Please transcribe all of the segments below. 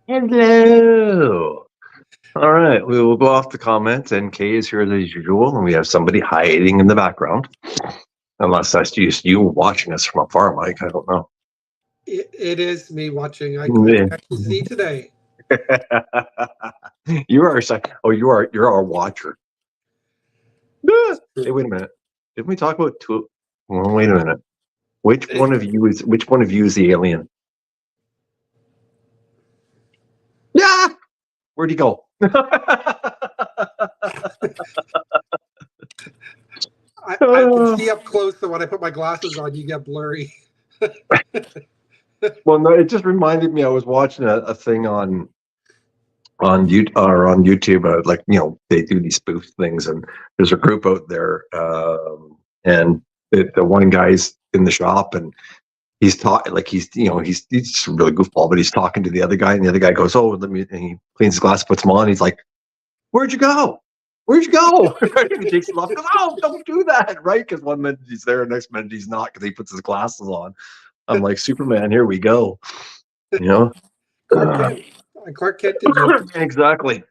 Hello. All right, we will go off the comments, and Kay is here as usual, and we have somebody hiding in the background. Unless that's just you watching us from afar, Mike. I don't know. It is me watching. I can actually see today. You are oh, you're our watcher. Hey, wait a minute. Didn't we talk about two? Well, wait a minute. Which one of you is the alien? Yeah. Where'd he go? I can see up close, so when I put my glasses on, you get blurry. Well, no, it just reminded me. I was watching a thing on YouTube. Like they do these spoof things, and there's a group out there, and the one guy's in the shop, and he's talking like he's just a really goofball, but he's talking to the other guy, and the other guy goes, "Oh, let me," and he cleans his glass, puts them on. He's like, "Where'd you go? Where'd you go?" And he takes it off. Goes, "Oh, don't do that!" Right? Because one minute he's there, next minute he's not, because he puts his glasses on. I'm like, Superman, here we go. You know. Clark Kent. Clark Kent did you? Exactly.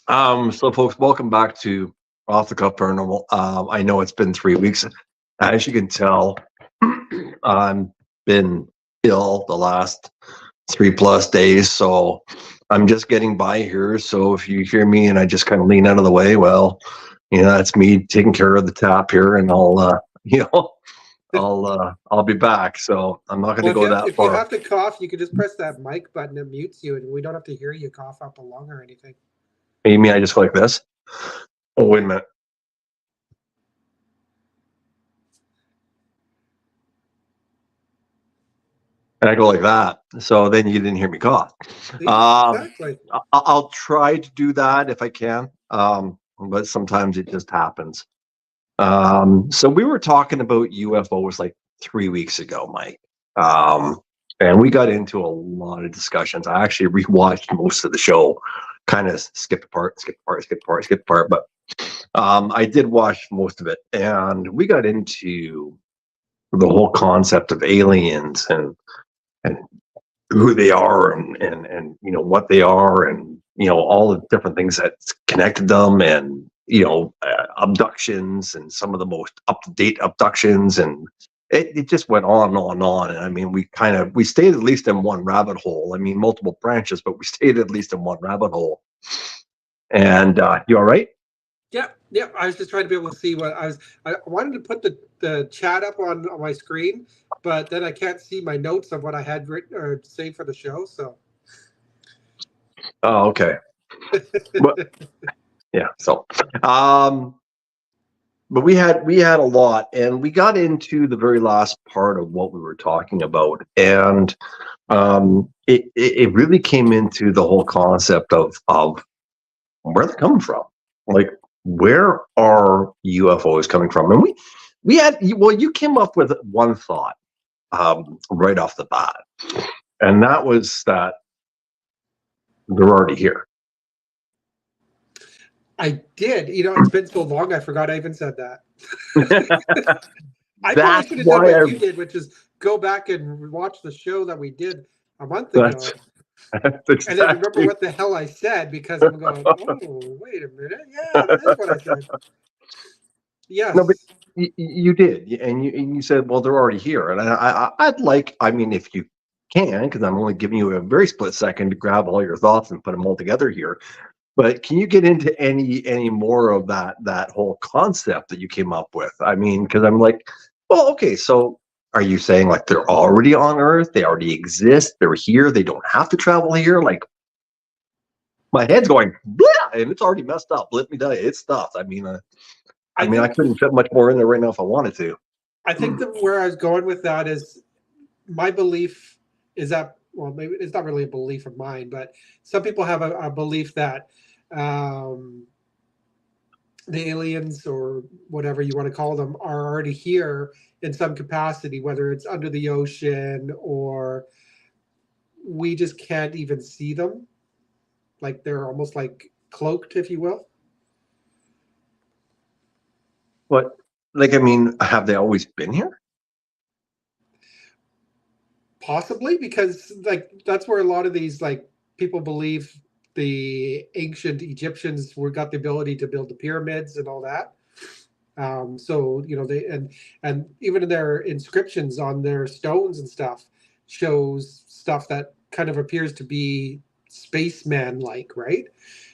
So folks, welcome back to Off the Cuff Paranormal. I know it's been 3 weeks. As you can tell, I've been ill the last 3+ days, so I'm just getting by here. So if you hear me and I just kind of lean out of the way, well, that's me taking care of the tap here, and I'll be back. So I'm not going to go that if you far. have to cough, you can just press that mic button. It mutes you, and we don't have to hear you cough up a lung or anything. You mean I just go like this? Oh, wait a minute. And I go like that. So then you didn't hear me cough. Exactly. I'll try to do that if I can. But sometimes it just happens. So we were talking about UFOs like 3 weeks ago, Mike. And we got into a lot of discussions. I actually rewatched most of the show, kind of skipped part. But I did watch most of it. And we got into the whole concept of aliens and who they are and what they are, and all the different things that connected them, and abductions, and some of the most up-to-date abductions, and it just went on and on and on. And I mean, we stayed at least in one rabbit hole. I mean, multiple branches, but we stayed at least in one rabbit hole. And you all right? Yeah. I was just trying to be able to see what I wanted to put the chat up on my screen, but then I can't see my notes of what I had written or saved for the show. So. Oh, okay. Yeah. So, but we had a lot, and we got into the very last part of what we were talking about, and it really came into the whole concept of where they're coming from. Like, where are UFOs coming from? And we had, well, you came up with one thought right off the bat, and that was that they're already here. I did. It's been so long, I forgot I even said that. I probably should have done what you did, which is go back and watch the show that we did a month ago. Exactly. And then remember what the hell I said, because I'm going, oh, wait a minute. Yeah, that is what I said. Yes. No, but you did. And you said, well, they're already here. And I'd like, I mean, if you can, because I'm only giving you a very split second to grab all your thoughts and put them all together here. But can you get into any more of that whole concept that you came up with? I mean, because I'm like, well, okay, so are you saying like they're already on Earth? They already exist. They're here. They don't have to travel here. Like, my head's going, blah, and it's already messed up. Let me tell you, it's stuffed. I mean, I couldn't fit much more in there right now if I wanted to. I think that where I was going with that is my belief is that, well, maybe it's not really a belief of mine, but some people have a belief that the aliens, or whatever you want to call them, are already here in some capacity, whether it's under the ocean or we just can't even see them. Like they're almost like cloaked, if you will. What? Like, I mean, have they always been here? Possibly, because like that's where a lot of these like people believe the ancient Egyptians got the ability to build the pyramids and all that. So they and even in their inscriptions on their stones and stuff shows stuff that kind of appears to be spaceman like, right?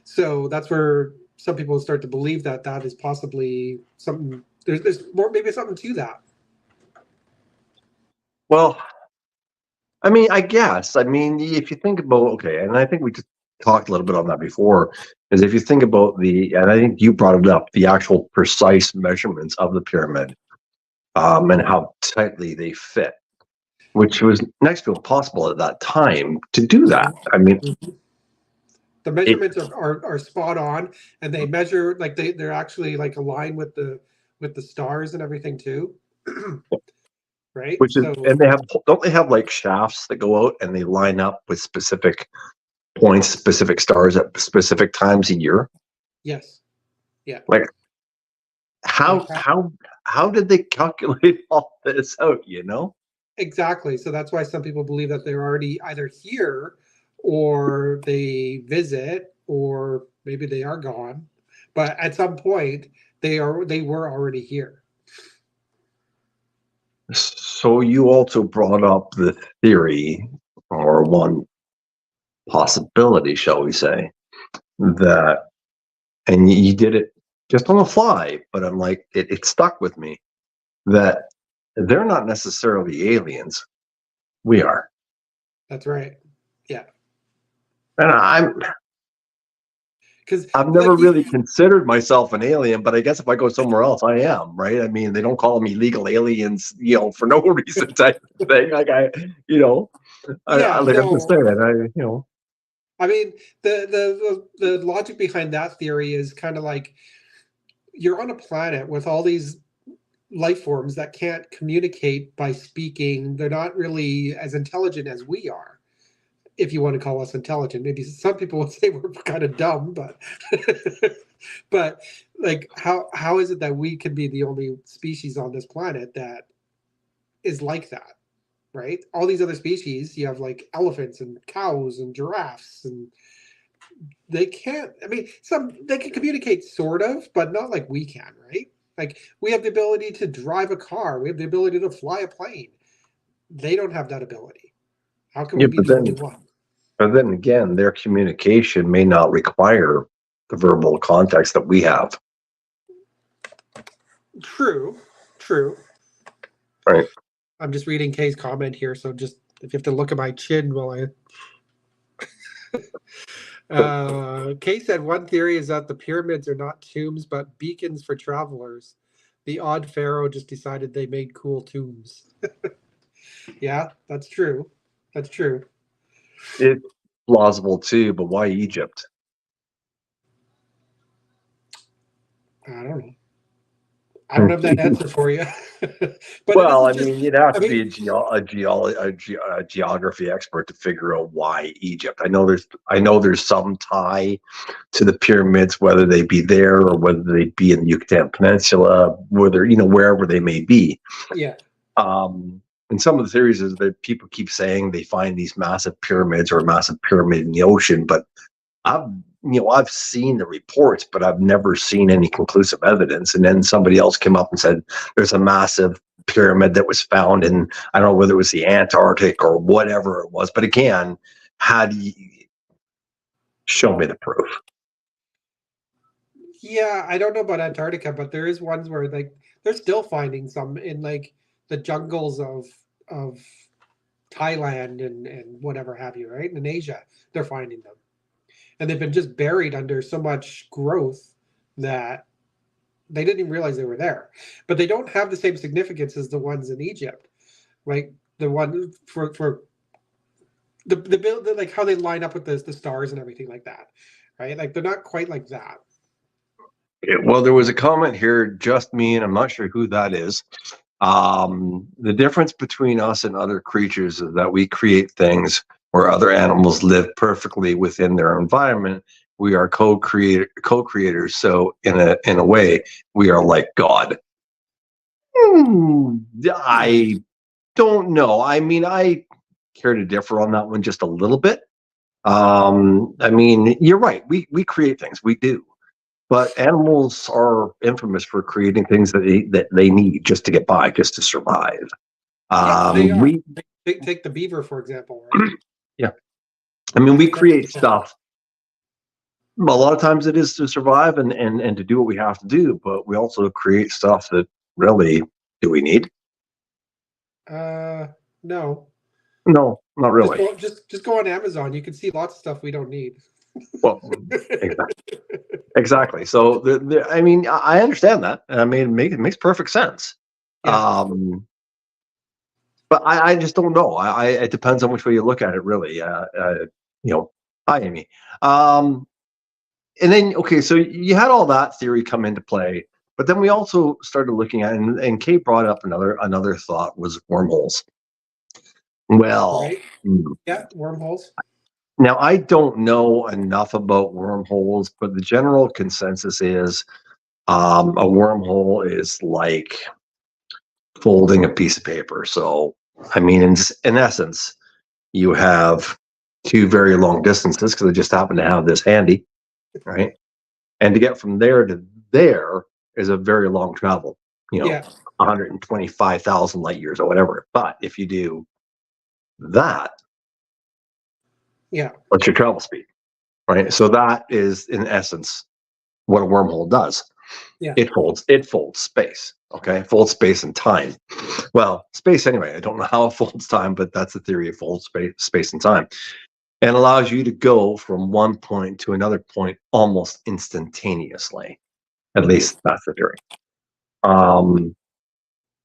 So that's where some people start to believe that that is possibly something. There's more, maybe something to that. Well, I mean, I guess. I mean, if you think about, okay, and I think we just talked a little bit on that before, is if you think about and I think you brought it up, the actual precise measurements of the pyramid, and how tightly they fit, which was next to impossible at that time to do that. I mean, The measurements are spot on, and they measure like they're actually like aligned with the stars and everything too. Right? which is, So and don't they have like shafts that go out and they line up with specific points, specific stars at specific times a year? yes. Yeah. Like, Like how did they calculate all this out, you know? exactly. So that's why some people believe that they're already either here or they visit or maybe they are gone. But at some point they were already here. So you also brought up the theory, or one possibility, shall we say, that, and you did it just on the fly, but I'm like, it stuck with me, that they're not necessarily aliens. We are. That's right. Yeah. And Because I've like never really considered myself an alien, but I guess if I go somewhere else, I am, right? I mean, they don't call them illegal aliens, for no reason type of thing. Like yeah, like I'm just no. saying, I. I mean, the logic behind that theory is kind of like you're on a planet with all these life forms that can't communicate by speaking. They're not really as intelligent as we are, if you want to call us intelligent. Maybe some people would say we're kind of dumb, but but like how is it that we can be the only species on this planet that is like that? Right? All these other species, you have like elephants and cows and giraffes, and they can't. I mean, some they can communicate sort of, but not like we can, right? Like we have the ability to drive a car, we have the ability to fly a plane. They don't have that ability. How can we Yeah, be the only one? but then again, their communication may not require the verbal context that we have. True, true. Right. I'm just reading Kay's comment here, so just if you have to look at my chin while I. Kay said one theory is that the pyramids are not tombs but beacons for travelers. The odd pharaoh just decided they made cool tombs. Yeah, that's true. That's true. It's plausible too, but why Egypt? I don't know. I don't have that answer for you. But it Well, I isn't just. mean, you'd have I to be mean, a geography expert to figure out why Egypt. I know there's some tie to the pyramids, whether they be there or whether they be in the Yucatan Peninsula, whether wherever they may be. yeah, And some of the theories is that people keep saying they find these massive pyramids or a massive pyramid in the ocean, but I've seen the reports, but I've never seen any conclusive evidence. And then somebody else came up and said there's a massive pyramid that was found in, I don't know whether it was the Antarctic or whatever it was, but again, how do you show me the proof? yeah. I don't know about Antarctica, but there is ones where like they're still finding some in like the jungles of Thailand and whatever have you, right? In Asia, they're finding them, and they've been just buried under so much growth that they didn't even realize they were there. But they don't have the same significance as the ones in Egypt, like the one for the build, like how they line up with the stars and everything like that, right? Like they're not quite like that. Well, there was a comment here, just me, and I'm not sure who that is. The difference between us and other creatures is that we create things where other animals live perfectly within their environment. We are co-creators. So in a way, we are like God. I don't know. I mean, I care to differ on that one just a little bit. I mean, you're right. We create things. We do. But animals are infamous for creating things that they need just to get by, just to survive. Yes, they are. We Take the beaver, for example, right? yeah. I mean, we Except create stuff. A lot of times it is to survive and to do what we have to do, but we also create stuff that really do we need? No. No, not Just really. go, just go on Amazon. You can see lots of stuff we don't need. Well, exactly. Exactly. So I mean, I understand that. I mean, it makes perfect sense. Yeah. But I just don't know. It depends on which way you look at it, really. You know, hi, Amy. And then, okay, so you had all that theory come into play, but then we also started looking at, and Kate brought up another thought was wormholes. Well, Right. Yeah. Wormholes. now I don't know enough about wormholes, but the general consensus is a wormhole is like folding a piece of paper. So, I mean, in essence, you have two very long distances because I just happen to have this handy, right? And to get from there to there is a very long travel, Yeah. 125,000 light years or whatever. But if you do that, Yeah. what's your travel speed, right? So that is, in essence, what a wormhole does. Yeah. It folds space. Okay, folds space and time. Well, space anyway. I don't know how it folds time, but that's the theory. It folds space and time, and allows you to go from one point to another point almost instantaneously. At least that's the theory.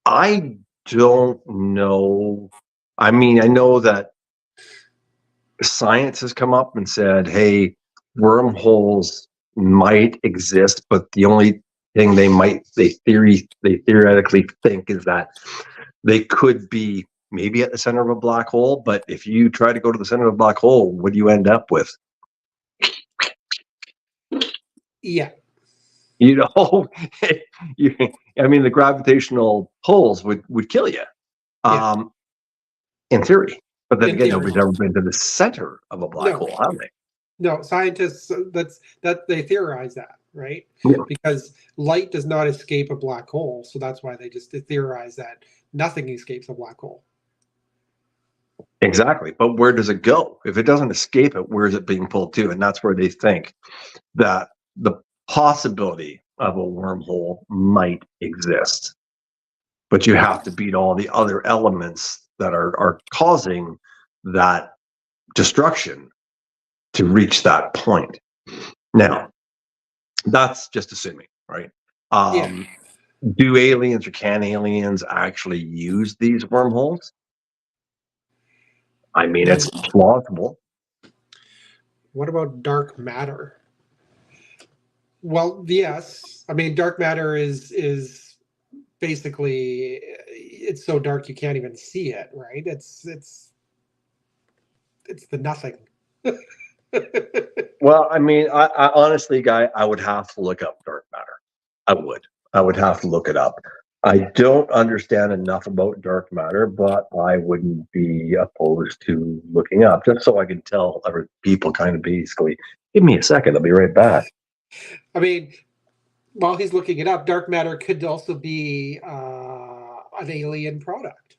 I don't know. I mean, I know that science has come up and said, "Hey, wormholes might exist, but the only thing they theoretically think is that they could be maybe at the center of a black hole. But if you try to go to the center of a black hole, what do you end up with? Yeah. You know, you, I mean, the gravitational pulls would kill you, Yeah. in theory. But then In again, theory. nobody's ever been to the center of a black No. hole, have they? No. Scientists. That they theorize that, right? Yeah, Because light does not escape a black hole, so that's why they just theorize that nothing escapes a black hole. exactly. But where does it go? If it doesn't escape it, where is it being pulled to? And that's where they think that the possibility of a wormhole might exist. But you have to beat all the other elements that are causing that destruction to reach that point. Now, that's just assuming, right? Yeah. Do aliens or can aliens actually use these wormholes? I mean, it's Does plausible. What about dark matter? Well, yes. I mean, dark matter is basically it's so dark you can't even see it, right? It's the nothing. Well, I mean, I honestly, guy, I would have to look up dark matter. I would. I would have to look it up. I don't understand enough about dark matter, but I wouldn't be opposed to looking up just so I can tell other people kind of basically, give me a second, I'll be right back. I mean, while he's looking it up, dark matter could also be an alien product,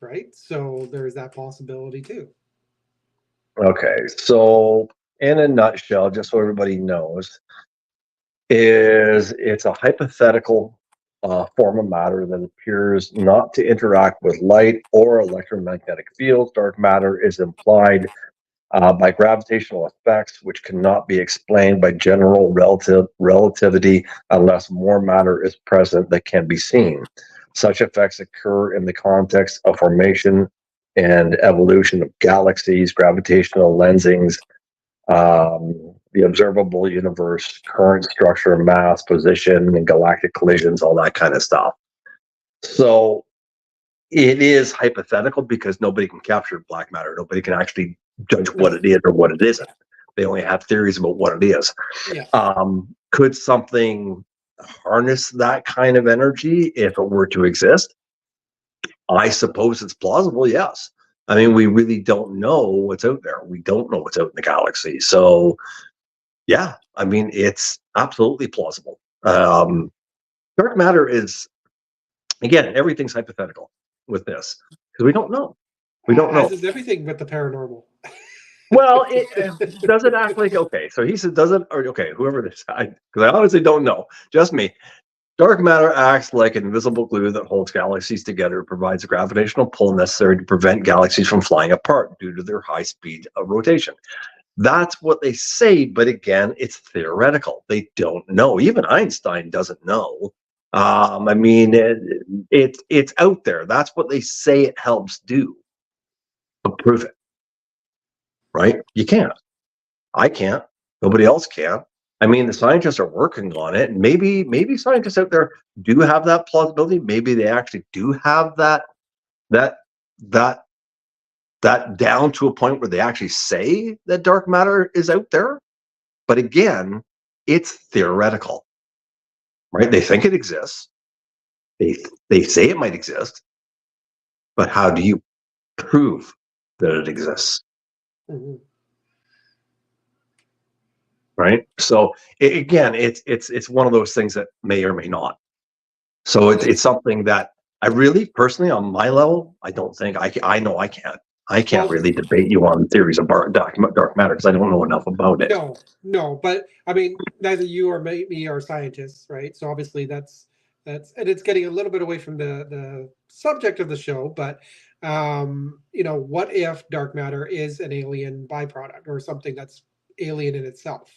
right? So there's that possibility too. Okay, so in a nutshell, just so everybody knows, is it's a hypothetical form of matter that appears not to interact with light or electromagnetic fields. Dark matter is implied by gravitational effects, which cannot be explained by general relativity unless more matter is present that can be seen. Such effects occur in the context of formation and evolution of galaxies, gravitational lensings, the observable universe, current structure, mass, position, and galactic collisions, all that kind of stuff. So it is hypothetical because nobody can capture black matter. Nobody can actually judge what No. it is or what it isn't. They only have theories about what it is. Yeah. Could something harness that kind of energy if it were to exist? I suppose it's plausible, yes. I mean, we really don't know what's out there. We don't know what's out in the galaxy. So, yeah, I mean, it's absolutely plausible. Dark matter is, again, everything's hypothetical with this because we don't know. We don't As know. is everything with the paranormal. Well, it does it act like okay. So he said, does it or okay? Whoever this, because I honestly don't know. Just me. Dark matter acts like an invisible glue that holds galaxies together. It provides a gravitational pull necessary to prevent galaxies from flying apart due to their high speed of rotation. That's what they say, but again, it's theoretical. They don't know. Even Einstein doesn't know. I mean, it's out there. That's what they say it helps do. But prove it, right? You can't. I can't. Nobody else can. I mean, the scientists are working on it. Maybe scientists out there do have that plausibility. Maybe they actually do have that that that down to a point where they actually say that dark matter is out there. But again, it's theoretical, right? They think it exists. They say it might exist, but how do you prove that it exists? Mm-hmm. Right? So again, it's one of those things that may or may not. So it's something that I really personally, on my level, I don't think I know I can't Well, really debate you on theories of dark matter because I don't know enough about it. no, but I mean, neither you or me are scientists, right? So obviously and it's getting a little bit away from the subject of the show, but what if dark matter is an alien byproduct or something that's alien in itself,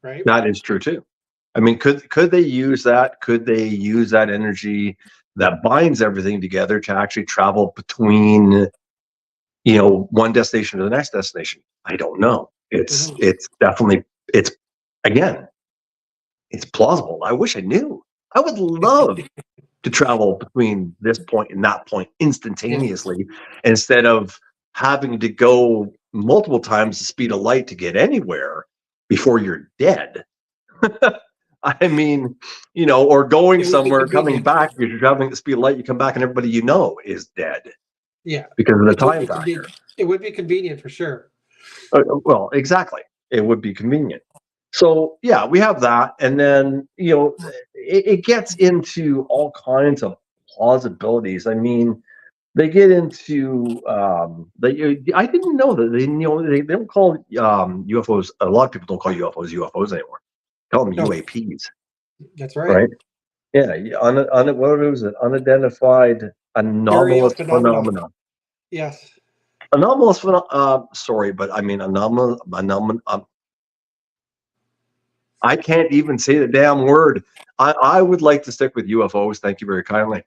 right? That is true too. I mean, could they use that? Could they use that energy that binds everything together to actually travel between, one destination to the next destination? I don't know. It's Mm-hmm. it's definitely it's again, it's plausible. I wish I knew. I would love to travel between this point and that point Yes. instantaneously instead of having to go multiple times the speed of light to get anywhere before you're dead. I mean, or going It would be somewhere, coming convenient. back because you're traveling at the speed of light, you come back and everybody is dead Yeah. because of the It would time be factor. convenient. It would be convenient for sure. Well, exactly. It would be convenient. So yeah, we have that, and then it gets into all kinds of plausibilities. I mean, they get into I didn't know that they don't call UFOs. A lot of people don't call UFOs anymore. Call them No, UAPs, that's right. right? Yeah, what was it? Unidentified Aerial anomalous phenomenon. phenomena. Yes. Anomalous sorry, but I mean I can't even say the damn word. I would like to stick with UFOs. Thank you very kindly.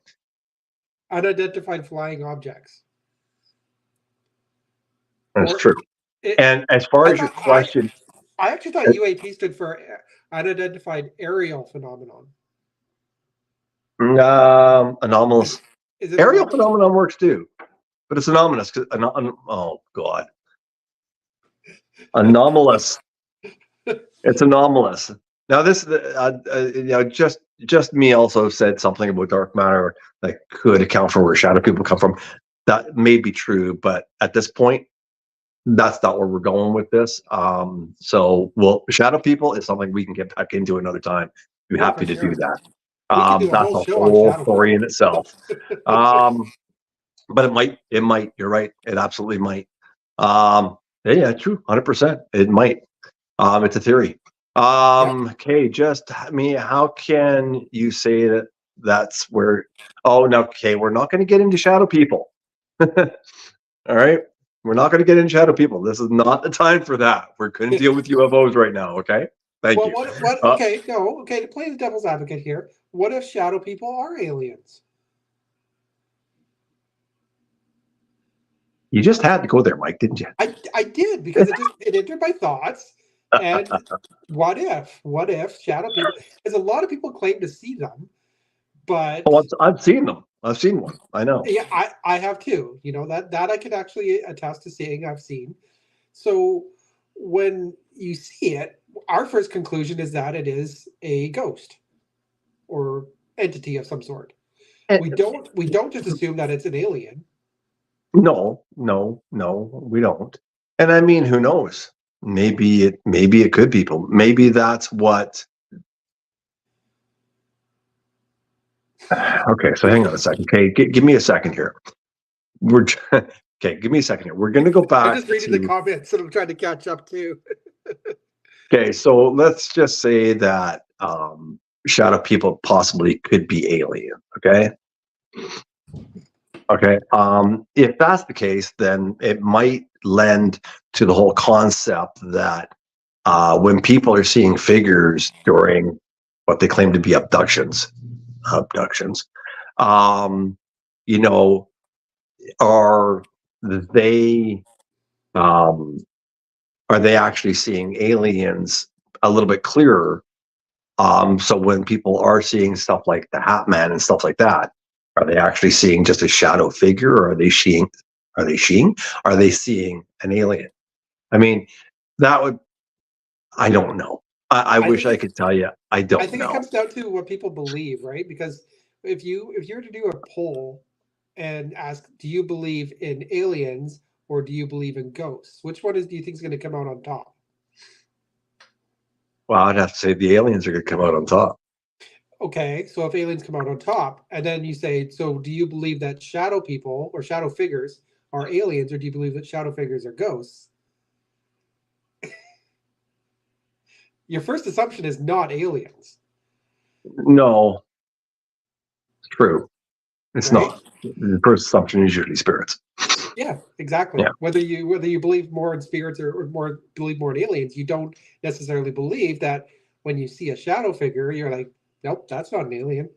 Unidentified flying objects. That's Or true. it, And as far I as your thought I question, I actually thought UAP stood for unidentified aerial phenomenon. Is, anomalous is it aerial anomalous? phenomenon works too, but it's anomalous. Oh God, anomalous. It's anomalous. Now this, just me also said something about dark matter that could account for where shadow people come from. That may be true, but at this point, that's not where we're going with this. So, well, shadow people is something we can get back into another time. Be Oh, for happy to do sure. that. We could do a That's whole a show on whole shadow story people. in itself. But it might. You're right. It absolutely might. Yeah, true, 100%. It might. It's a theory. Yeah. Okay, just me. How can you say that that's where? Oh, no. Okay, we're not going to get into shadow people. All right. We're not going to get into shadow people. This is not the time for that. We're going to deal with UFOs right now. Okay. Thank Well, you. what? Uh, Okay, no. Okay, to play the devil's advocate here, what if shadow people are aliens? you just had to go there, Mike, didn't you? I did because it entered my thoughts. And what if shadow people? Because a lot of people claim to see them, but Oh, I've seen them. I've seen one. I know. yeah, I have too. That I can actually attest to seeing. I've seen. So when you see it, our first conclusion is that it is a ghost or entity of some sort. And, We don't just assume that it's an alien. No, no, no, we don't. And I mean, who knows? Maybe it could be people. Maybe that's what. Okay, so hang on a second. Okay, give me a second here. We're okay. Give me a second here. We're going to go I'm back just reading the to. comments and I'm trying to catch up too. Okay, so let's just say that shadow people possibly could be alien. Okay. Okay. If that's the case, then it might lend to the whole concept that when people are seeing figures during what they claim to be abductions, um, you know, are they um, are they actually seeing aliens a little bit clearer? So when people are seeing stuff like the Hat Man and stuff like that, are they actually seeing just a shadow figure, or are they seeing an alien? I mean, that would I don't know. I I wish think I it, could tell you. I I don't think it know. comes down to what people believe, right? Because if you were to do a poll and ask, do you believe in aliens or do you believe in ghosts? Which one do you think is going to come out on top? Well, I'd have to say the aliens are going to come out on top. Okay, so if aliens come out on top, and then you say, so do you believe that shadow people or shadow figures are aliens, or do you believe that shadow figures are ghosts? Your first assumption is not aliens, No, it's true. It's right? not. The first assumption is usually spirits. Yeah, exactly. Yeah. Whether you believe more in spirits or more believe more in aliens, you don't necessarily believe that when you see a shadow figure, you're like, nope, that's not an alien.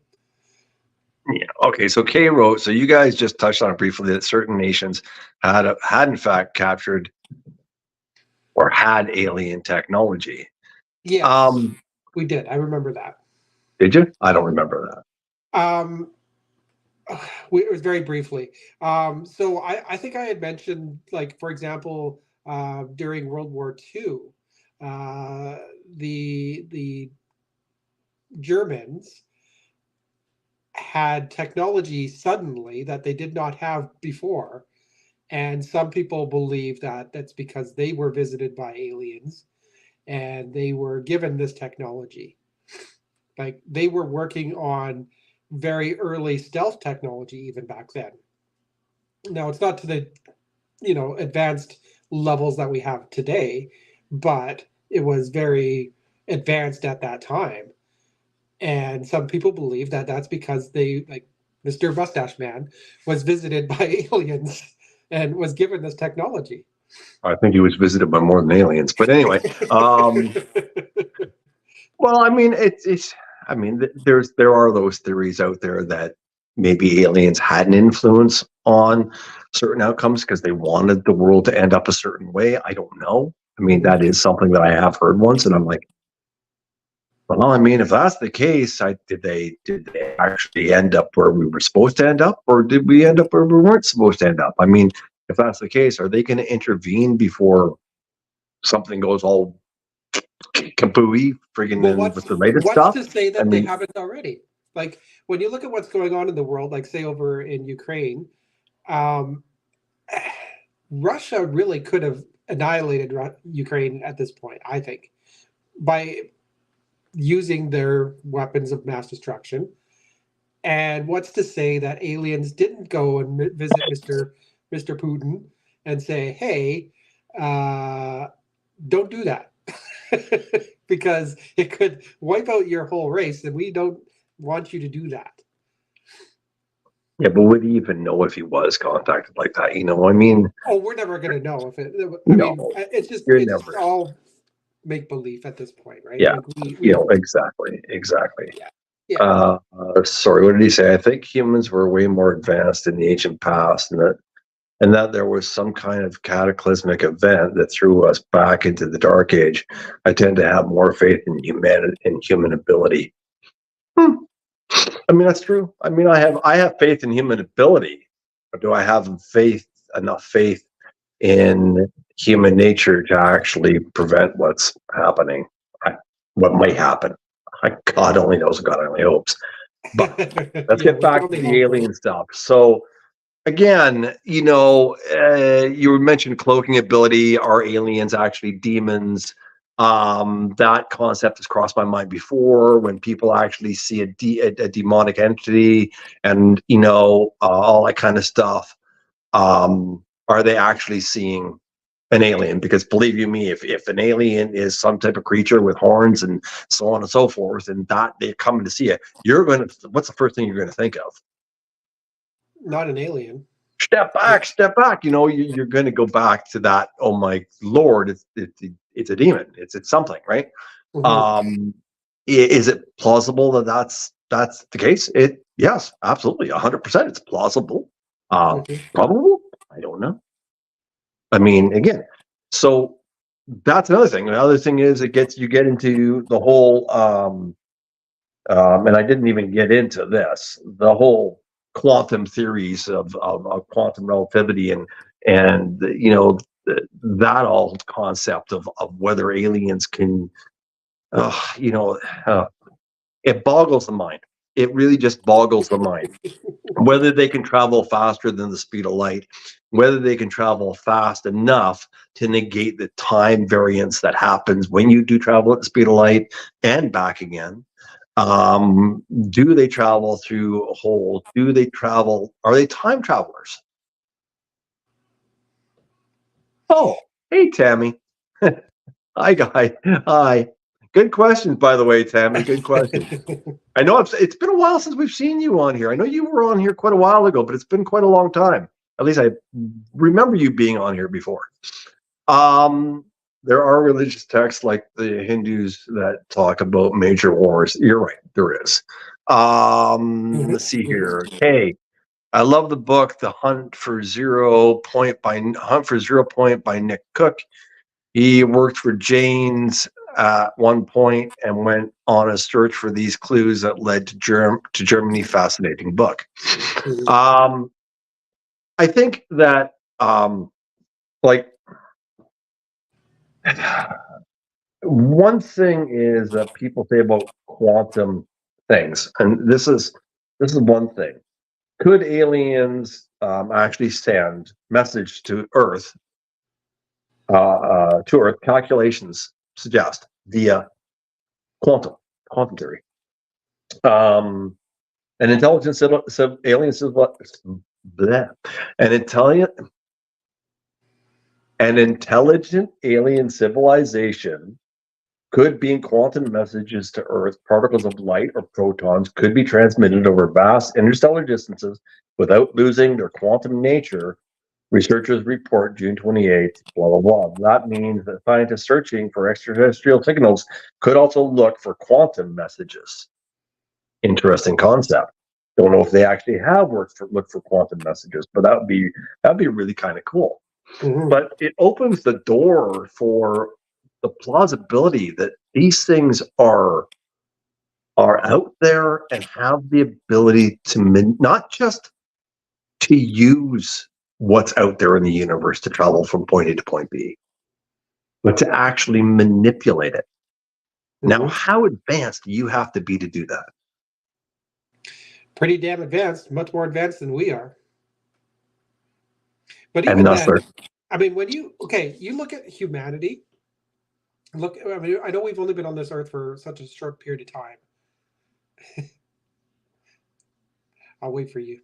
Yeah. Okay. So Kay wrote. So you guys just touched on it briefly that certain nations had in fact captured or had alien technology. Yes, Um, we did. I remember that. did you? I don't remember that. Um, it was very briefly. So I think I had mentioned, like, for example, during World War II, uh, the Germans had technology suddenly that they did not have before. And some people believe that that's because they were visited by aliens and they were given this technology. Like they were working on very early stealth technology even back then. Now it's not to the advanced levels that we have today, but it was very advanced at that time. And some people believe that that's because they, like, Mr. Mustache Man was visited by aliens and was given this technology. I think he was visited by more than aliens. But anyway, well, I mean, it's. I mean, there are those theories out there that maybe aliens had an influence on certain outcomes because they wanted the world to end up a certain way. I don't know. I mean, Mhm. that is something that I have heard once, and I'm like, well, I mean, if that's the case, did they actually end up where we were supposed to end up, or did we end up where we weren't supposed to end up? I mean, if that's the case, are they going to intervene before something goes all kapooey, Well, friggin' with what's the latest what's stuff? to say I that they mean, haven't already? Like when you look at what's going on in the world, like say over in Ukraine, um, Russia really could have annihilated Ukraine at this point. I think by using their weapons of mass destruction. And what's to say that aliens didn't go and visit Mr. Putin and say, "Hey, uh, don't do that," because it could wipe out your whole race, and we don't want you to do that. yeah, but would he even know if he was contacted like that? I mean, Oh, we're never going to know if it. I no, mean, you're it's just never. all make believe at this point, right? Yeah, Like we don't. exactly. Yeah, yeah. Sorry, what did he say? I think humans were way more advanced in the ancient past, and that there was some kind of cataclysmic event that threw us back into the dark age. I tend to have more faith in humanity and human ability. Hmm. I mean, that's true. I mean, I have faith in human ability, but do I have enough faith in human nature to actually prevent what's happening, what might happen? God only knows, God only hopes. But let's Yeah, get we can back to only the hope, right? alien stuff. So again, you mentioned cloaking ability. Are aliens actually demons? That concept has crossed my mind before when people actually see a demonic entity and, all that kind of stuff. Are they actually seeing an alien? Because believe you me, if an alien is some type of creature with horns and so on and so forth, and that they're coming to see it, what's the first thing you're going to think of? Not an alien. Step back, step back. You're going to go back to that. Oh my Lord, it's a demon. It's something, right? Mm-hmm. Is it plausible that that's the case? Yes, absolutely, 100%. It's plausible. Mm-hmm. Probable? I don't know. I mean, again, so that's another thing. Another thing is you get into the whole and I didn't even get into this, the whole quantum theories of quantum relativity and that all concept of whether aliens can, uh, you know, uh, it boggles the mind. It really just boggles the mind. Whether they can travel faster than the speed of light, whether they can travel fast enough to negate the time variance that happens when you do travel at the speed of light and back again. Do they travel through a hole? Are they time travelers? Oh, hey, Tammy. Hi, guy. Hi. Good questions, by the way, Tammy. Good questions. I know it's been a while since we've seen you on here. I know you were on here quite a while ago, but it's been quite a long time. At least I remember you being on here before. Um, there are religious texts like the Hindus that talk about major wars. You're right, there is. Let's see here. Hey, I love the book, The Hunt for Zero Point by Nick Cook. He worked for Jane's at one point and went on a search for these clues that led to Germany. Fascinating book. I think that like one thing is that people say about quantum things, and this is one thing. Could aliens actually send message to Earth? To Earth, calculations suggest via quantum theory. An intelligent alien bleh, an intelligent an intelligent alien civilization could be in quantum messages to Earth. Particles of light or protons could be transmitted over vast interstellar distances without losing their quantum nature. Researchers report June 28th, blah, blah, blah. That means that scientists searching for extraterrestrial signals could also look for quantum messages. Interesting concept. Don't know if they actually have looked for quantum messages, but that'd be really kind of cool. Mm-hmm. But it opens the door for the plausibility that these things are out there and have the ability to not just to use what's out there in the universe to travel from point A to point B, but to actually manipulate it. Mm-hmm. Now, how advanced do you have to be to do that? Pretty damn advanced, much more advanced than we are. But even then, I mean, when you look at humanity. Look, I mean, I know we've only been on this earth for such a short period of time. I'll wait for you.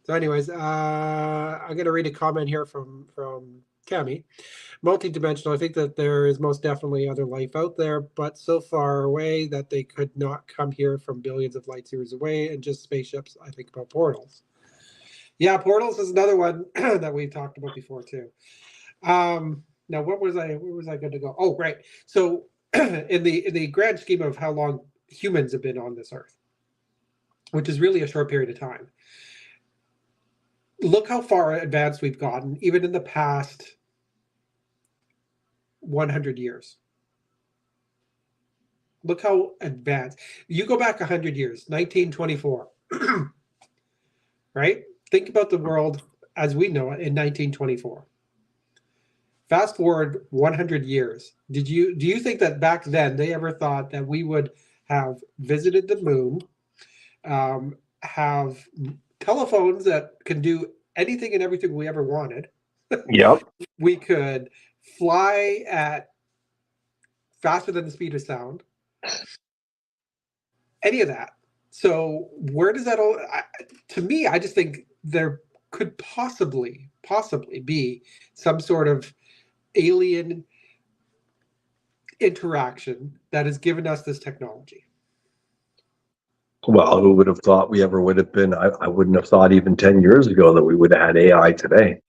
So, anyways, I'm going to read a comment here from Cami. Multidimensional. I think that there is most definitely other life out there, but so far away that they could not come here from billions of light years away, and just spaceships. I think about portals. Yeah, portals is another one that we've talked about before too. Now, where was I going to go? Oh, right. So, in the grand scheme of how long humans have been on this earth, which is really a short period of time, look how far advanced we've gotten, even in the past 100 years. Look how advanced. You go back 100 years, 1924, right? Think about the world as we know it in 1924. fast forward 100 years. Do you think that back then they ever thought that we would have visited the moon, have telephones that can do anything and everything we ever wanted? Yep. We could fly at faster than the speed of sound. Any of that. So where does that all? To me, I just think there could possibly be some sort of alien interaction that has given us this technology. Well, who would have thought we ever would have been? I wouldn't have thought even 10 years ago that we would have had AI today.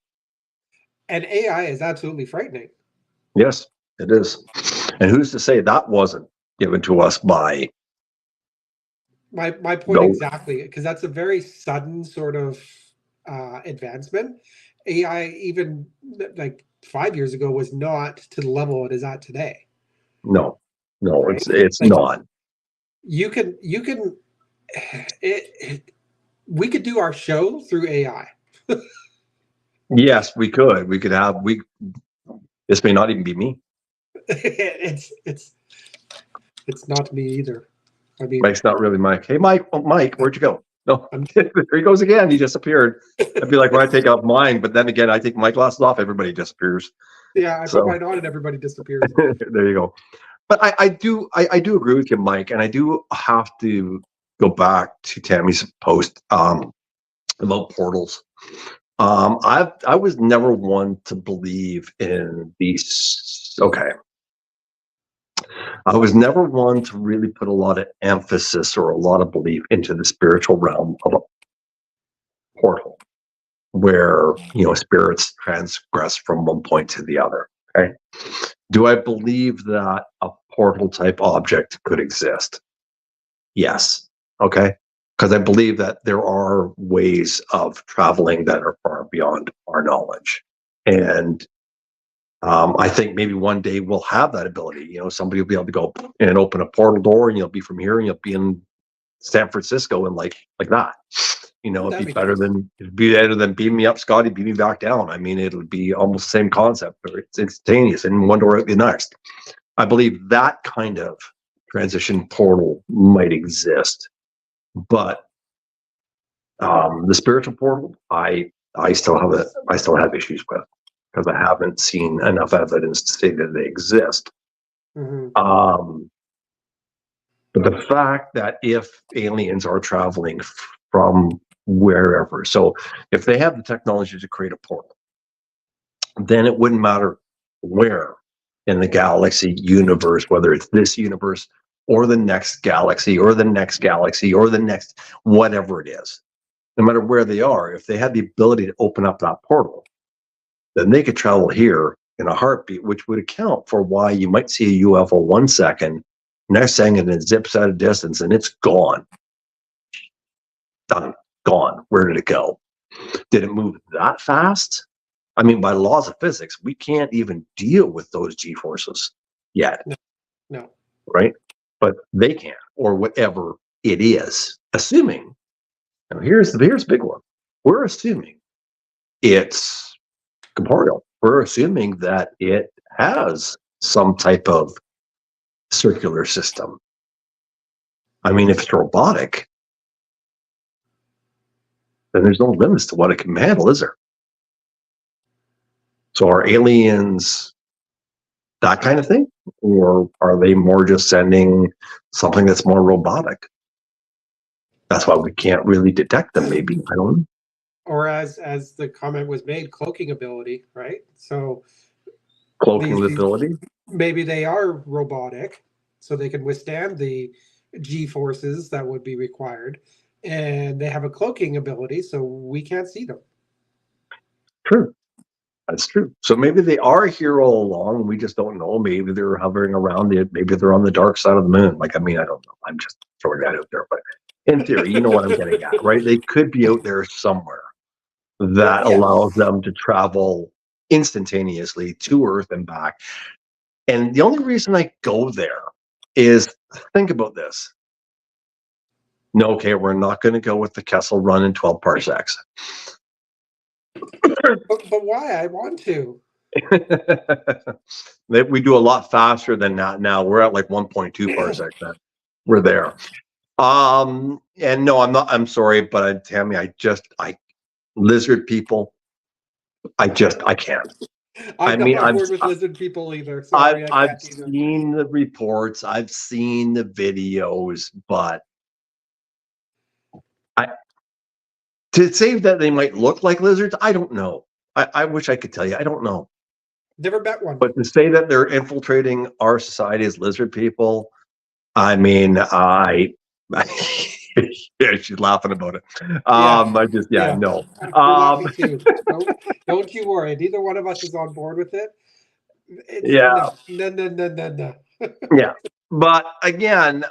And AI is absolutely frightening. Yes, it is. And who's to say that wasn't given to us by My point exactly, because that's a very sudden sort of advancement. AI, even like 5 years ago, was not to the level it is at today. No, Right? it's Like, not. You can we could do our show through AI. Yes, we could. We could have this may not even be me. It's not me either. I mean, Mike's not really Mike. Hey, Mike. Oh, Mike, where'd you go? No, there he goes again. He disappeared. I'd be like, when I take off mine, but then again, I take my glasses off, everybody disappears. yeah, I put mine on and everybody disappears. There you go. But I do agree with you, Mike, and I do have to go back to Tammy's post about portals. I was never one to believe in these. Okay. I was never one to really put a lot of emphasis or a lot of belief into the spiritual realm of a portal where, spirits transgress from one point to the other. Okay. Do I believe that a portal type object could exist? Yes. Okay. Because I believe that there are ways of traveling that are far beyond our knowledge. And I think maybe one day we'll have that ability. Somebody will be able to go and open a portal door, and you'll be from here, and you'll be in San Francisco, and like that. It'd be better than beam me up, Scotty, beam me back down. I mean, it'll be almost the same concept, but it's instantaneous, and one door out the next. I believe that kind of transition portal might exist, but the spiritual portal, I still have issues with, because I haven't seen enough evidence to say that they exist. Mm-hmm. But the fact that if aliens are traveling from wherever, so if they have the technology to create a portal, then it wouldn't matter where in the galaxy universe, whether it's this universe or the next galaxy or the next galaxy or the next whatever it is, no matter where they are, if they had the ability to open up that portal, then they could travel here in a heartbeat, which would account for why you might see a UFO 1 second, next second it zips out of distance and it's gone. Done. Gone. Where did it go? Did it move that fast? I mean, by laws of physics, we can't even deal with those G-forces yet. No. Right? But they can, or whatever it is. Assuming, now here's the big one. We're assuming it's corporeal. We're assuming that it has some type of circular system. I mean, if it's robotic, then there's no limits to what it can handle, is there? So are aliens that kind of thing? Or are they more just sending something that's more robotic? That's why we can't really detect them, maybe. I don't know. Or as the comment was made, cloaking ability, right? So Cloaking ability? Maybe they are robotic, so they can withstand the G-forces that would be required. And they have a cloaking ability, so we can't see them. True. That's true. So maybe they are here all along, and we just don't know. Maybe they're hovering around it. Maybe they're on the dark side of the moon. I mean, I don't know. I'm just throwing that out there. But in theory, you know what I'm getting at, right? They could be out there somewhere that allows them to travel instantaneously to Earth and back. And the only reason I go there is, think about this. No, okay, we're not going to go with the Kessel Run in 12 parsecs. But why? I want to. We do a lot faster than that now. We're at like 1.2 parsecs now. We're there. And no, I'm sorry, but Tammy, lizard people, I can't. I'm not mean, on board with lizard people either. I've Sorry, I I've can't either. seen the reports, I've seen the videos, but I to say that they might look like lizards, I don't know. I wish I could tell you. I don't know. Never met one. But to say that they're infiltrating our society as lizard people, I mean, yeah, she's laughing about it. No. We're laughing too. Don't you worry. Neither one of us is on board with it. Yeah. No. Yeah. But again,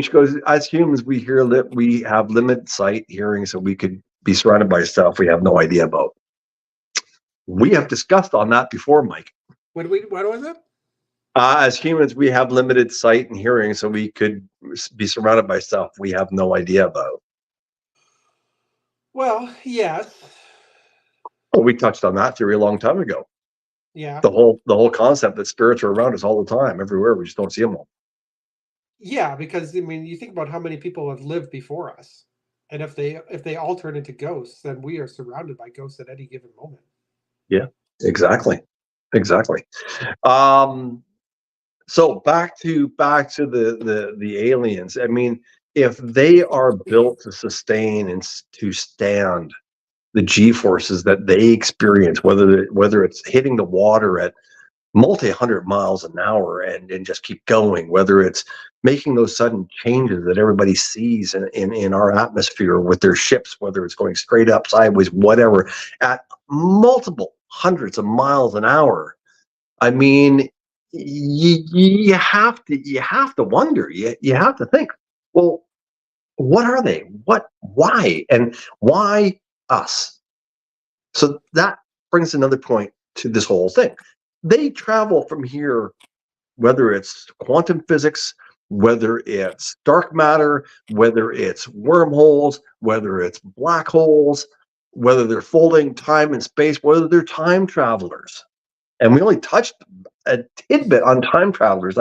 she goes, as humans, we have limited sight, hearing, so we could be surrounded by stuff we have no idea about. We have discussed on that before, Mike. What was it? As humans, we have limited sight and hearing, so we could be surrounded by stuff we have no idea about. Well, yes. Well, we touched on that theory a long time ago. Yeah. The whole concept that spirits are around us all the time, everywhere. We just don't see them all. Yeah, because you think about how many people have lived before us, and if they all turn into ghosts, then we are surrounded by ghosts at any given moment. Yeah, exactly. So back to the aliens. If they are built to sustain and to stand the G-forces that they experience, whether it's hitting the water at multi-hundred miles an hour and just keep going, whether it's making those sudden changes that everybody sees in our atmosphere with their ships, whether it's going straight up, sideways, whatever, at multiple hundreds of miles an hour. You have to wonder, you have to think, well, what are they? Why? And why us? So that brings another point to this whole thing. They travel from here, whether it's quantum physics, whether it's dark matter, whether it's wormholes, whether it's black holes, whether they're folding time and space, whether they're time travelers. And we only touched a tidbit on time travelers.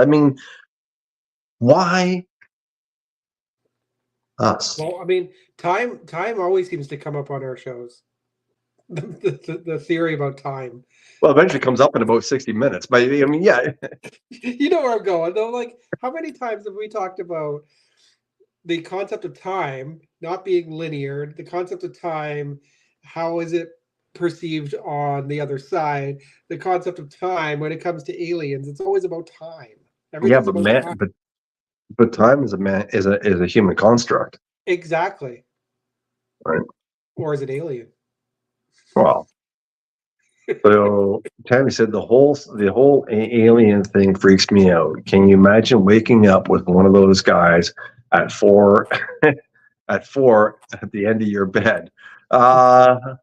Why us? Well, time always seems to come up on our shows. The theory about time. Well, eventually comes up in about 60 minutes. But yeah. You know where I'm going, though. Like, how many times have we talked about the concept of time not being linear, the concept of time, how is it perceived on the other side, the concept of time when it comes to aliens, it's always about time. Yeah, but time is a human construct. Exactly. Right. Or is it alien? Well, so Tammy said the whole alien thing freaks me out. Can you imagine waking up with one of those guys at 4 at the end of your bed? Well,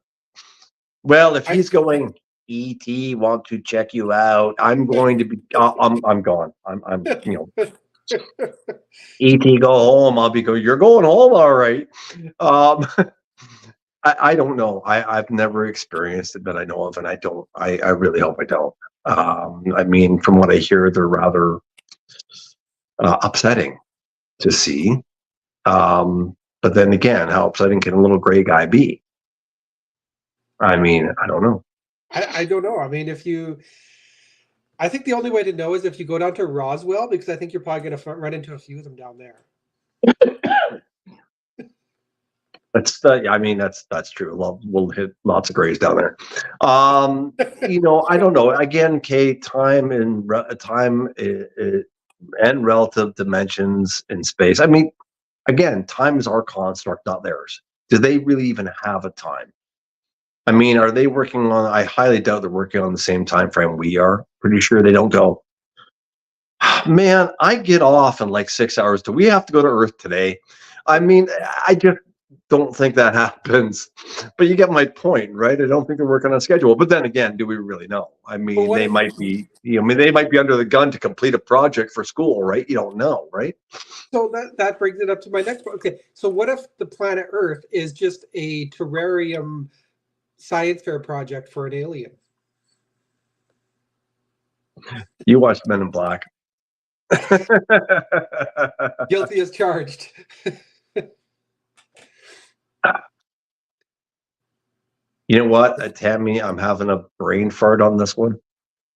if he's going, ET want to check you out, I'm going to be I'm gone. I'm ET go home, I'll be going, you're going home, all right. I don't know. I've never experienced it that I know of, and I really hope I don't. From what I hear, they're rather upsetting to see. But then again, how upsetting can a little gray guy be? I don't know. I don't know. I think the only way to know is if you go down to Roswell, because I think you're probably going to run into a few of them down there. That's true. We'll hit lots of grays down there. I don't know. Again, time and relative dimensions in space. Again, time is our construct, not theirs. Do they really even have a time? Are they working on? I highly doubt they're working on the same time frame we are. Pretty sure they don't go, man, I get off in like 6 hours. Do we have to go to Earth today? I just don't think that happens. But you get my point, right? I don't think they're working on a schedule. But then again, do we really know? They might be. They might be under the gun to complete a project for school, right? You don't know, right? So that brings it up to my next point. Okay, so what if the planet Earth is just a terrarium science fair project for an alien. You watched Men in Black. Guilty as charged. You know what, Tammy? I'm having a brain fart on this one.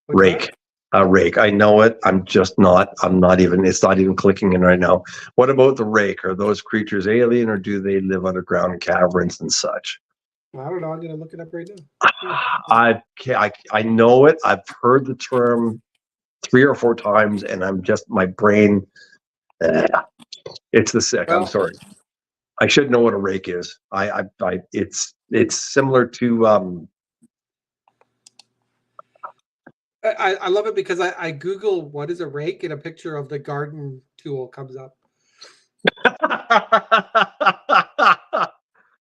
What's Rake. Rake. I know it. I'm not even, it's not even clicking in right now. What about the rake? Are those creatures alien, or do they live underground caverns and such? I don't know. I'm going to look it up right now. I know it. I've heard the term 3 or 4 times, and I'm just, my brain, it's the sick. Well, I'm sorry. I should know what a rake is. It's similar to, I love it because I Google what is a rake and a picture of the garden tool comes up.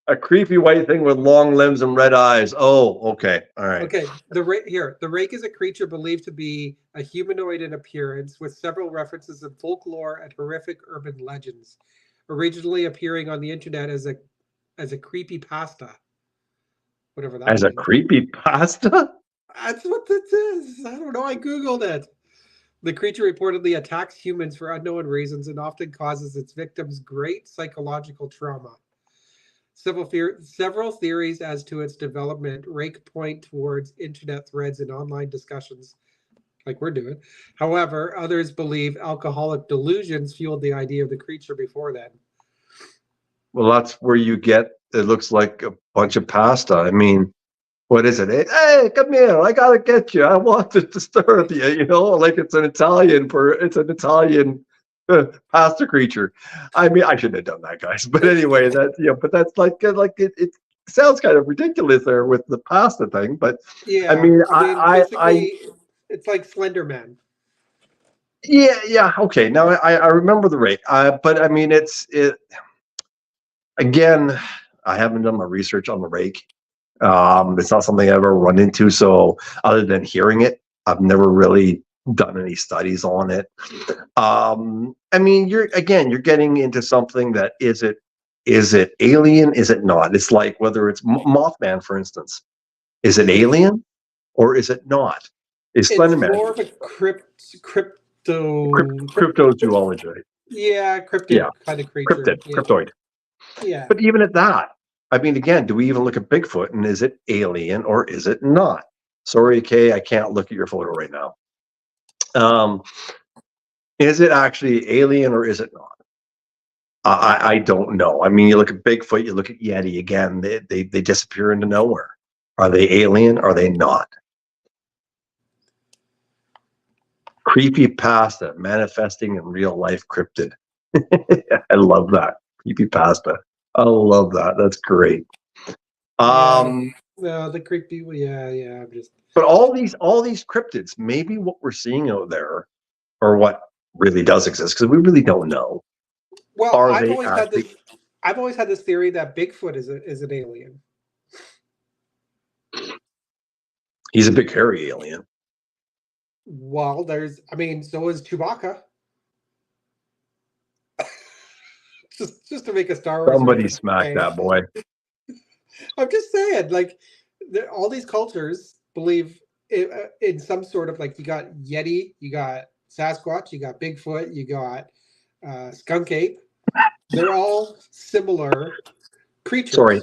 A creepy white thing with long limbs and red eyes. Oh, okay. All right. Okay. The rake is a creature believed to be a humanoid in appearance, with several references in folklore and horrific urban legends, originally appearing on the internet as a creepy pasta. Whatever that As a means. creepy pasta? That's what this is. I don't know. I Googled it. The creature reportedly attacks humans for unknown reasons and often causes its victims great psychological trauma. Several theories as to its development rake point towards internet threads and online discussions, like we're doing. However, others believe alcoholic delusions fueled the idea of the creature before then. Well, that's where you get, it looks like a bunch of pasta. I mean, what is it? Hey, come here! I gotta get you. I want to disturb you. You know, like it's an Italian pasta creature. I mean, I shouldn't have done that, guys. But anyway, but that's like it sounds kind of ridiculous there with the pasta thing. But Yeah, I mean, basically, it's like Slender Man. Yeah. Okay, now I remember the rate. But I mean, again. I haven't done my research on the rake. It's not something I've ever run into. So other than hearing it, I've never really done any studies on it. I mean, you're getting into something that is it alien? Is it not? It's like whether it's Mothman, for instance. Is it alien or is it not? Is Slenderman more of a cryptozoology? Yeah, cryptid kind of creature. Cryptoid. Yeah. But even at that, I mean, again, do we even look at Bigfoot and is it alien or is it not? Sorry, Kay, I can't look at your photo right now. Is it actually alien or is it not? I don't know. I mean, you look at Bigfoot, you look at Yeti, again, they disappear into nowhere. Are they alien? Are they not? Creepy pasta manifesting in real life cryptid. I love that. Creepy pasta. I love that. That's great. No, the creepy. Yeah. I'm just. But all these cryptids, maybe what we're seeing out there, or what really does exist, because we really don't know. Well, I've always had this theory that Bigfoot is an alien. He's a big hairy alien. Well, so is Chewbacca. just to make a Star Wars. Somebody smack that boy. I'm just saying, like, all these cultures believe in some sort of, like, you got Yeti, you got Sasquatch, you got Bigfoot, you got Skunk Ape. They're all similar creatures. Sorry.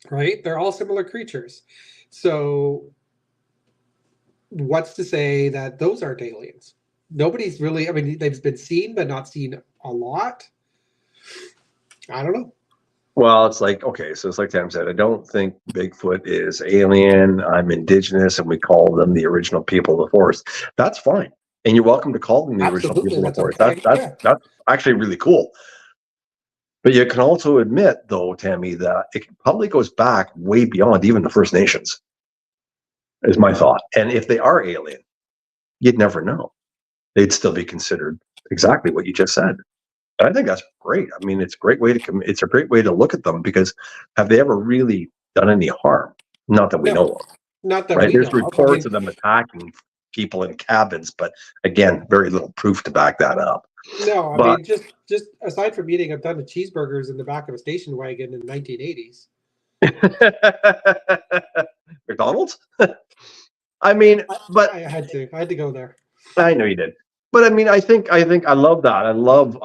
Right? They're all similar creatures. So what's to say that those aren't aliens? Nobody's really, I mean, they've been seen, but not seen a lot. I don't know. Well, it's like, okay, so it's like Tam said, I don't think Bigfoot is alien. I'm indigenous, and we call them the original people of the forest. That's fine. And you're welcome to call them the original people of the forest. Okay. That's actually really cool. But you can also admit, though, Tammy, that it probably goes back way beyond even the First Nations, is my thought. And if they are alien, you'd never know. They'd still be considered exactly what you just said. And I think that's great. I mean, it's a great way to look at them, because have they ever really done any harm? Not that we know of. Not that right? we There's know reports of them attacking people in cabins, but again, very little proof to back that up. No, I mean, just aside from eating a ton of cheeseburgers in the back of a station wagon in the 1980s. McDonald's. I mean, but I had to go there. I know you did. But I mean, I think I love that. I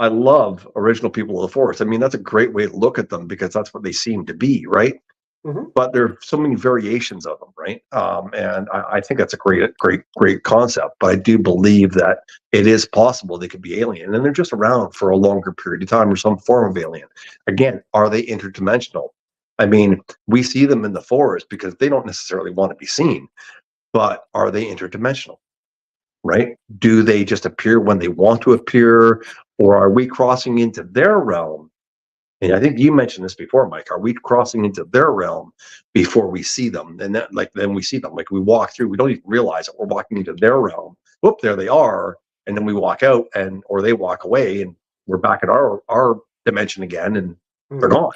love original people of the forest. I mean, that's a great way to look at them because that's what they seem to be, right? Hmm. But there are so many variations of them, right? And I think that's a great concept. But I do believe that it is possible they could be alien, and they're just around for a longer period of time or some form of alien. Again, are they interdimensional? I mean, we see them in the forest because they don't necessarily want to be seen, but are they interdimensional? Right? Do they just appear when they want to appear, or are we crossing into their realm? And I think you mentioned this before, Mike. Are we crossing into their realm before we see them? And that, like, then we see them. Like we walk through, we don't even realize that we're walking into their realm. Whoop, there they are, and then we walk out, and or they walk away, and we're back at our dimension again, and they're Hmm. gone.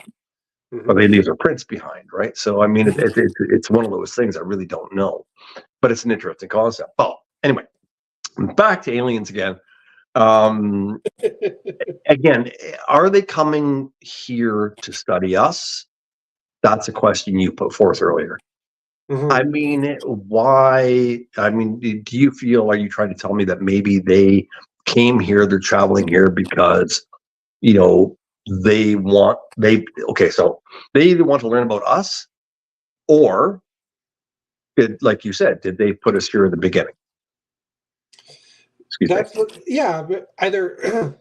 Or they leave their prints behind, right? So I mean, it's one of those things I really don't know, but it's an interesting concept. Well, anyway, back to aliens again. Um, Again, are they coming here to study us? That's a question you put forth earlier. I Hmm. mean, why? I mean, do you feel, are you trying to tell me that maybe they came here, they're traveling here because, you know, okay, so they either want to learn about us or, like you said, did they put us here in the beginning? Excuse me. That's what, yeah, but either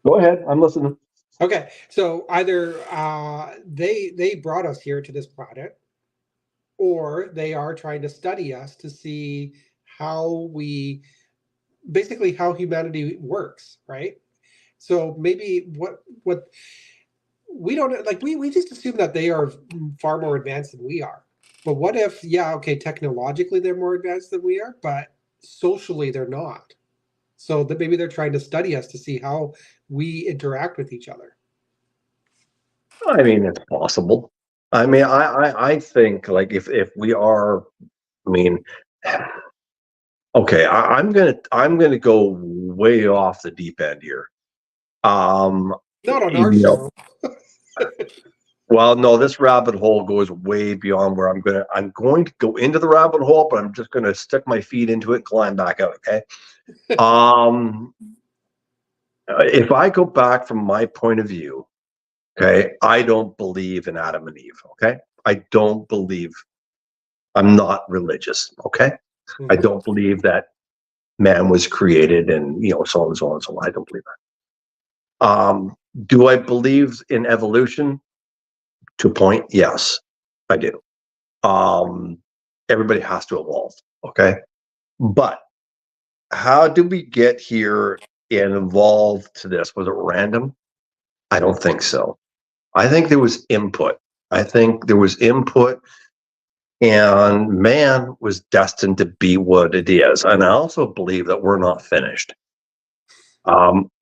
Go ahead. I'm listening. okay, so either they brought us here to this planet, or they are trying to study us to see how we basically how humanity works, right? So maybe what we don't like we just assume that they are far more advanced than we are. But what if, yeah, okay, technologically they're more advanced than we are, but socially they're not. So that maybe they're trying to study us to see how we interact with each other. I mean, it's possible. I mean, I think like if we are, I mean, okay, I'm gonna go way off the deep end here. Um, Not on our you know, show. well, no, this rabbit hole goes way beyond where I'm going to go into the rabbit hole, but I'm just gonna stick my feet into it and climb back out. Okay. Um, if I go back from my point of view, okay, I don't believe in Adam and Eve. Okay, I don't believe. I'm not religious. Okay, I Hmm. don't believe that man was created and so on and so on and so on. I don't believe that. Do I believe in evolution? To a point, yes, I do. Um, Everybody has to evolve. Okay, but how did we get here and evolve to this? Was it random? I don't think so. I think there was input. I think there was input, and man was destined to be what it is. And I also believe that we're not finished.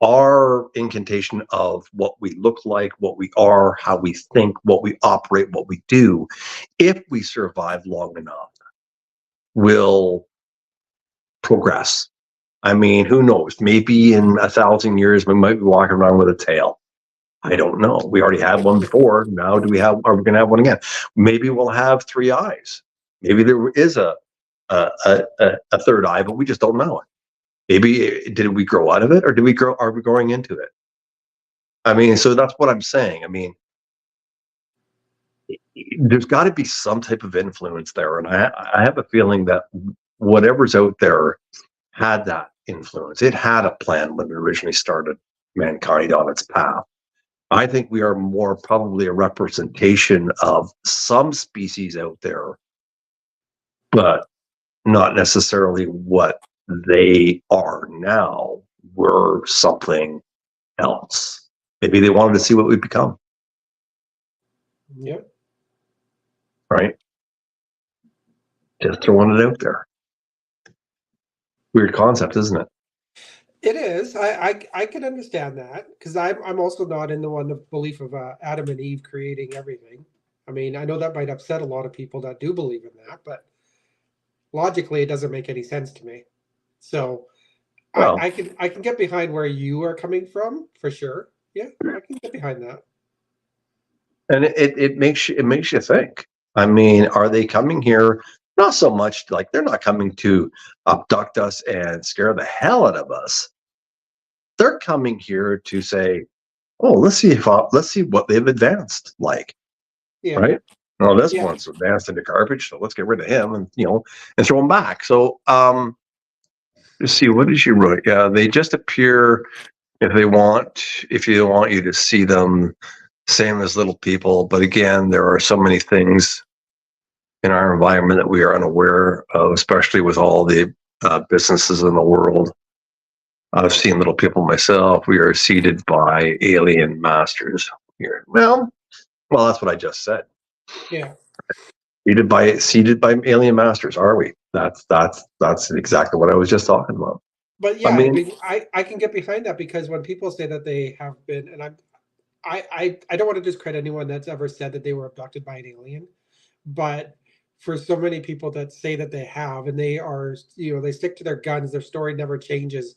Our incantation of what we look like, what we are, how we think, what we operate, what we do, if we survive long enough, will progress. I mean, who knows? Maybe in 1,000 years, we might be walking around with a tail. I don't know. We already had one before. Now, are we going to have one again? Maybe we'll have three eyes. Maybe there is a third eye, but we just don't know it. Maybe did we grow out of it, or are we growing into it? I mean, so that's what I'm saying. I mean, there's got to be some type of influence there, and I have a feeling that whatever's out there had that influence. It had a plan when it originally started mankind on its path. I think we are more probably a representation of some species out there, but not necessarily what they are now. We're something else. Maybe they wanted to see what we become, Yep. right? Just throwing it out there. Weird concept, isn't it? It is. I can understand that because I'm also not in the one of belief of Adam and Eve creating everything. I mean, I know that might upset a lot of people that do believe in that, but logically, it doesn't make any sense to me. So Well, I can get behind where you are coming from for sure. Yeah, I can get behind that. And it makes you think. I mean, are they coming here? Not so much like they're not coming to abduct us and scare the hell out of us. They're coming here to say, "Oh, let's see what they've advanced like." Yeah. Right? Oh, this Yeah. one's advanced into garbage, so let's get rid of him and and throw him back. So let's see, what did you write? Yeah, they just appear if you want you to see them, same as little people. But again, there are so many things in our environment that we are unaware of, especially with all the businesses in the world. I've seen little people myself. We are seeded by alien masters here. Well, that's what I just said. Yeah. Seeded by alien masters, are we? That's exactly what I was just talking about. But I yeah, I mean, mean, I can get behind that because when people say that they have been, and I don't want to discredit anyone that's ever said that they were abducted by an alien, but for so many people that say that they have, and they are, they stick to their guns, their story never changes,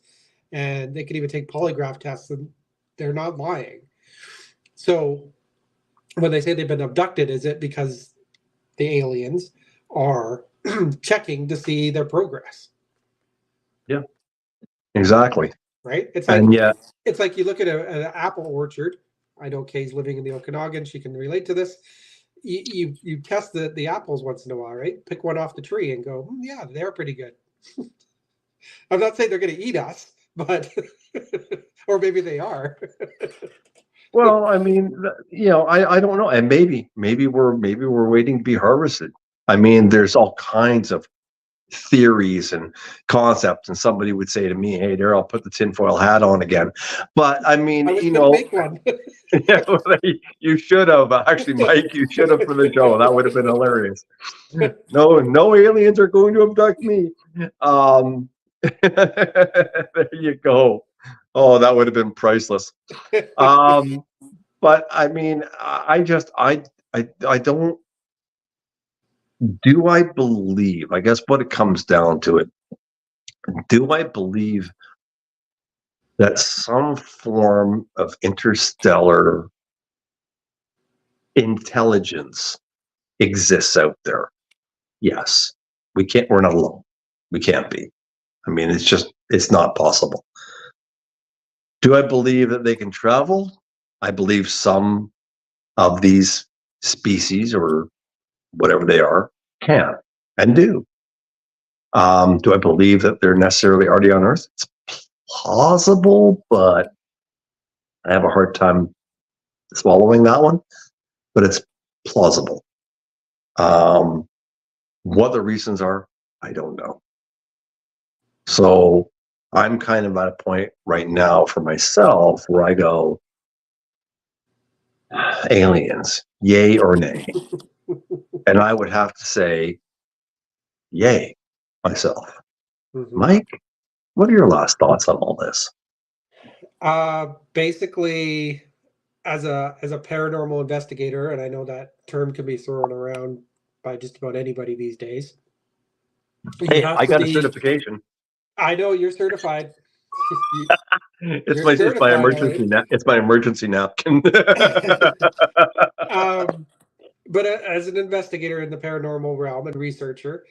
and they can even take polygraph tests, and they're not lying. So when they say they've been abducted, is it because the aliens are checking to see their progress? yeah, exactly. Right? It's like And yet, you look at an apple orchard. I know Kay's living in the Okanagan; she can relate to this. You test the apples once in a while, right? Pick one off the tree and go, yeah, they're pretty good. I'm not saying they're going to eat us, but or maybe they are. well, I mean, I don't know, and maybe we're waiting to be harvested. I mean, there's all kinds of theories and concepts, and somebody would say to me, "Hey, there, I'll put the tinfoil hat on again." But I mean, I was going to make one. yeah, you should have actually, Mike. You should have for the show. That would have been hilarious. No aliens are going to abduct me. There you go. Oh, that would have been priceless. But I mean, I don't. Do I believe? I guess what it comes down to it. Do I believe that some form of interstellar intelligence exists out there? Yes. We're not alone. We can't be. I mean, it's not possible. Do I believe that they can travel? I believe some of these species or whatever they are can and do. Do I believe that they're necessarily already on Earth? It's plausible, but I have a hard time swallowing that one. But it's plausible. What the reasons are, I don't know. So I'm kind of at a point right now for myself where I go, aliens, yay or nay? And I would have to say, yay, myself. Mhm. Mike, what are your last thoughts on all this? Basically, as a paranormal investigator, and I know that term can be thrown around by just about anybody these days. You Hey, have I to got a be. certification. I know you're certified. It's You're my certified, all emergency right. it's my emergency napkin. um, but as an investigator in the paranormal realm and researcher,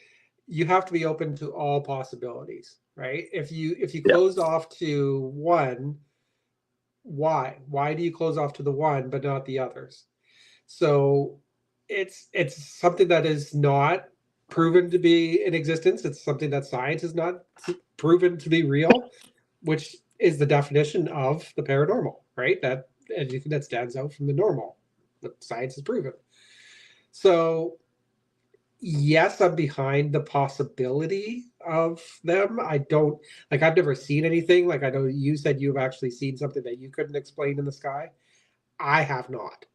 you have to be open to all possibilities, right? If you Yeah. close off to one, why do you close off to the one but not the others? So it's something that is not proven to be in existence. It's something that science has not proven to be real, which is the definition of the paranormal, right? That anything that stands out from the normal, that science has proven. So yes, I'm behind the possibility of them. I don't like I've never seen anything. Like I know you said you've actually seen something that you couldn't explain in the sky. I have not.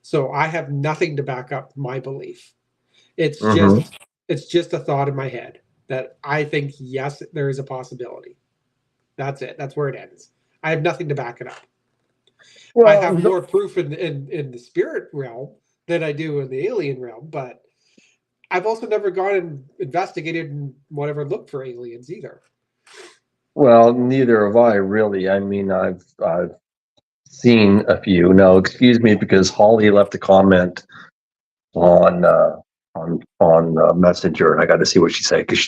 So I have nothing to back up my belief. It's Hmm. just it's just a thought in my head that I think yes, there is a possibility. That's it. That's where it ends. I have nothing to back it up. I Well, have more proof in the spirit realm than I do in the alien realm, but I've also never gone and investigated and whatever looked for aliens either. neither have I really. I mean, I've seen a few. Now, excuse me, because Holly left a comment on Messenger, and I got to see what she said because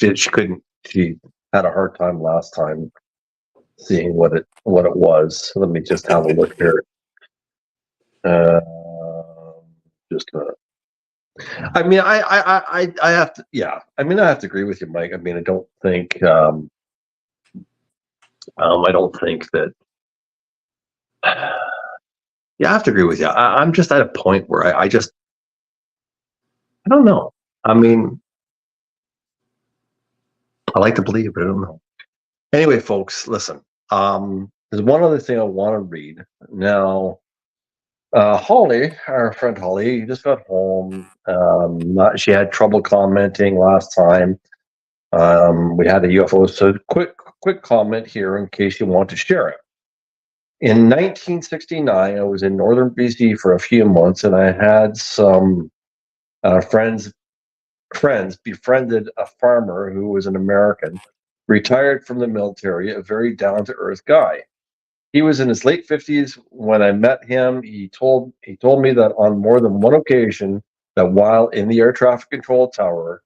she had a hard time last time seeing what it was. So let me just have a look here. Just I mean, I have to, yeah. I mean, I have to agree with you, Mike. I mean, I don't think that. Yeah, I have to agree with you. I'm just at a point where I don't know. I mean, I like to believe, but I don't know. Anyway, folks, listen. There's one other thing I want to read now. Holly, our friend Holly, just got home. She had trouble commenting last time. We had a UFO, so quick comment here in case you want to share it. In 1969, I was in northern BC for a few months, and I had some friends befriended a farmer who was an American, retired from the military, a very down-to-earth guy. He was in his late 50s when I met him. He told me that on more than one occasion, that while in the air traffic control tower,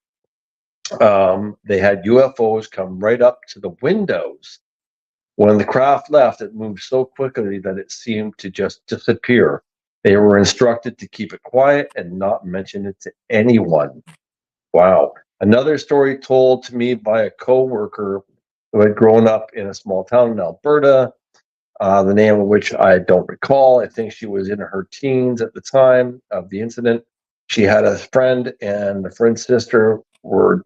they had UFOs come right up to the windows. When the craft left, it moved so quickly that it seemed to just disappear. They were instructed to keep it quiet and not mention it to anyone. Wow. Another story told to me by a co-worker who had grown up in a small town in Alberta, the name of which I don't recall. I think she was in her teens at the time of the incident. She had a friend, and the friend's sister were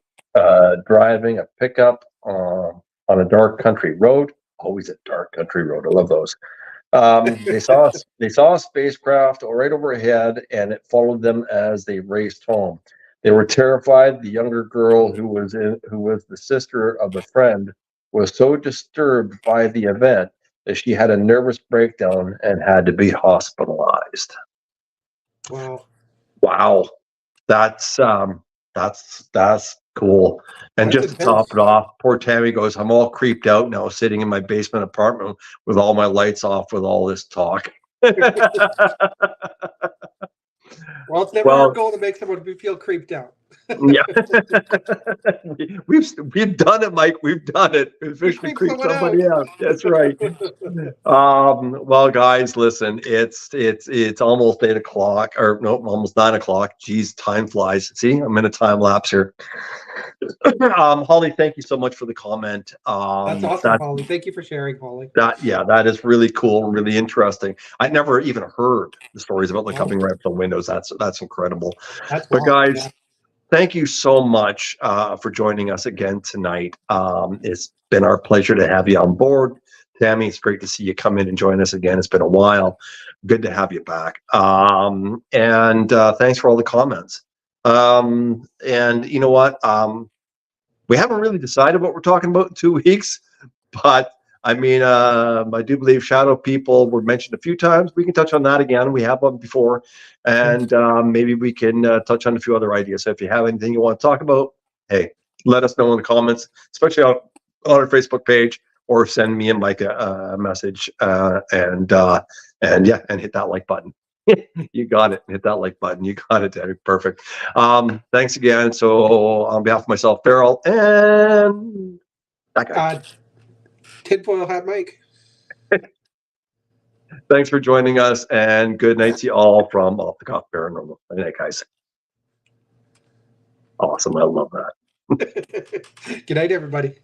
driving a pickup on a dark country road. Always a dark country road. I love those. They saw a spacecraft right overhead, and it followed them as they raced home. They were terrified. The younger girl, who was the sister of the friend, was so disturbed by the event that she had a nervous breakdown and had to be hospitalized. Wow, that's cool. And That's just to top it off, poor Tammy goes, I'm all creeped out now, sitting in my basement apartment with all my lights off with all this talk. Well, it's never our goal to make someone feel creeped out. Yeah. we've done it, Mike. We've done it. We've officially creeped somebody out. That's right. Well, guys, listen, it's almost 8:00, or no, almost 9:00. Geez, time flies. See, I'm in a time lapse here. Holly, thank you so much for the comment. That's awesome, Holly. Thank you for sharing, Holly. That is really cool and really interesting. I never even heard the stories about the coming right up the windows. That's incredible. But guys, thank you so much for joining us again tonight. It's been our pleasure to have you on board. Tammy, it's great to see you come in and join us again. It's been a while. Good to have you back. And thanks for all the comments. And you know what? We haven't really decided what we're talking about in 2 weeks, but I mean, I do believe shadow people were mentioned a few times. We can touch on that again. We have one before, and maybe we can touch on a few other ideas. So if you have anything you want to talk about, hey, let us know in the comments, especially on our Facebook page, or send me and Mike a message, and hit that like button. You got it. Hit that like button. You got it, Debbie. Perfect. Thanks again. So on behalf of myself, Farrell, and that guy. Tinfoil hat Mike. Thanks for joining us, and good night to you all from Off the Cuff Paranormal. Good night, guys. Awesome. I love that. Good night, everybody.